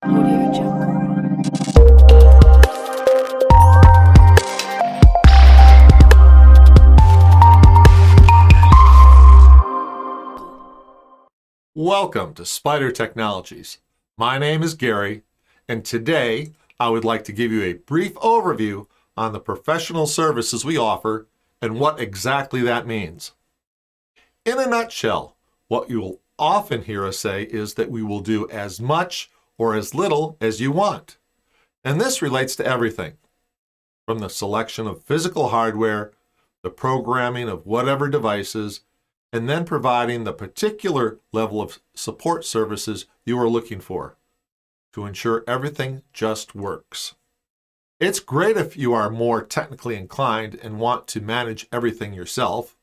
Audio Jungle. Welcome to Spydur Technologies. My name is Gary, and today I would like to give you a brief overview on the professional services we offer and what exactly that means. In a nutshell, what you will often hear us say is that we will do as much or as little as you want. And this relates to everything, from the selection of physical hardware, the programming of whatever devices, and then providing the particular level of support services you are looking for to ensure everything just works. It's great if you are more technically inclined and want to manage everything yourself.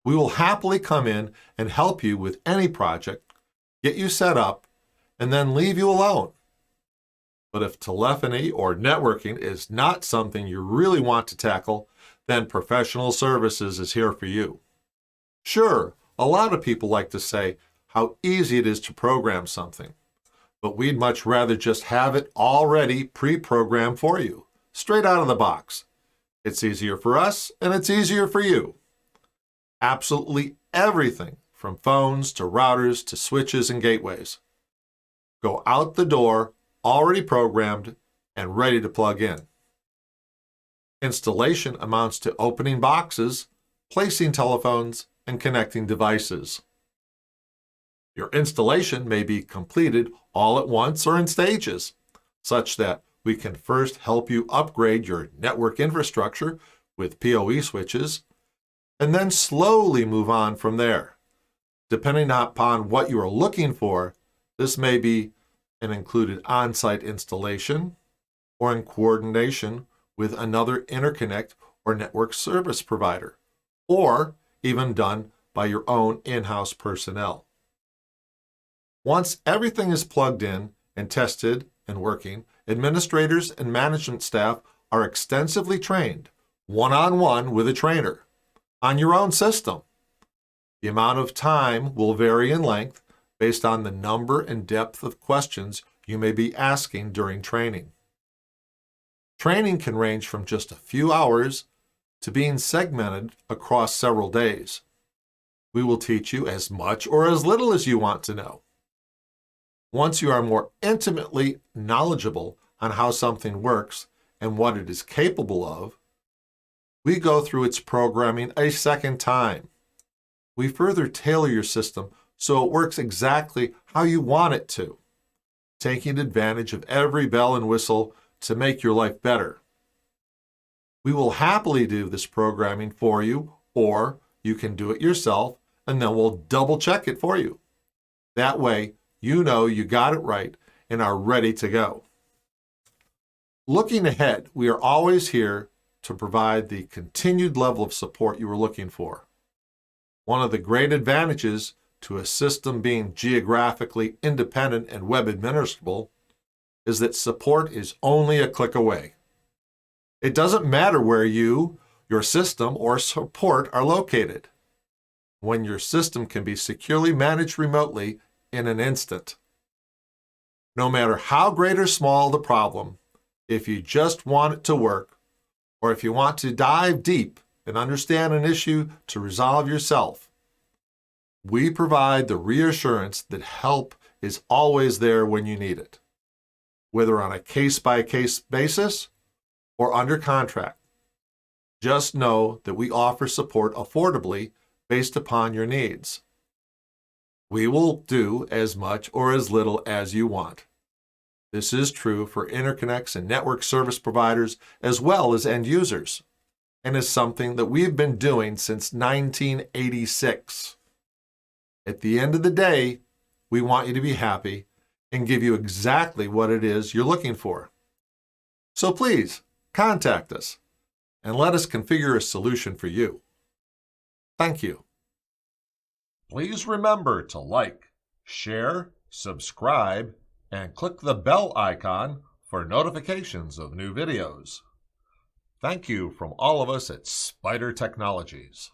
We will happily come in and help you with any project, get you set up, and then leave you alone. But if telephony or networking is not something you really want to tackle, then professional services is here for you. Sure, a lot of people like to say how easy it is to program something, but we'd much rather just have it already pre-programmed for you, straight out of the box. It's easier for us, and it's easier for you. Absolutely everything from phones to routers to switches and gateways go out the door already programmed and ready to plug in. Installation amounts to opening boxes, placing telephones, and connecting devices. Your installation may be completed all at once or in stages, such that we can first help you upgrade your network infrastructure with PoE switches, and then slowly move on from there. Depending upon what you are looking for, this may be an included on-site installation or in coordination with another interconnect or network service provider, or even done by your own in-house personnel. Once everything is plugged in and tested and working, administrators and management staff are extensively trained, one-on-one with a trainer, on your own system. The amount of time will vary in length based on the number and depth of questions you may be asking during training. Training can range from just a few hours to being segmented across several days. We will teach you as much or as little as you want to know. Once you are more intimately knowledgeable on how something works and what it is capable of, we go through its programming a second time. We further tailor your system so it works exactly how you want it to, taking advantage of every bell and whistle to make your life better. We will happily do this programming for you, or you can do it yourself, and then we'll double check it for you. That way, you know you got it right and are ready to go. Looking ahead, we are always here to provide the continued level of support you are looking for. One of the great advantages to a system being geographically independent and web administrable is that support is only a click away. It doesn't matter where you, your system, or support are located, when your system can be securely managed remotely in an instant. No matter how great or small the problem, if you just want it to work, or if you want to dive deep and understand an issue to resolve yourself, we provide the reassurance that help is always there when you need it, whether on a case-by-case basis or under contract. Just know that we offer support affordably based upon your needs. We will do as much or as little as you want. This is true for interconnects and network service providers as well as end users, and is something that we've been doing since 1986. At the end of the day, we want you to be happy and give you exactly what it is you're looking for. So please, contact us and let us configure a solution for you. Thank you. Please remember to like, share, subscribe, and click the bell icon for notifications of new videos. Thank you from all of us at Spydur Technologies.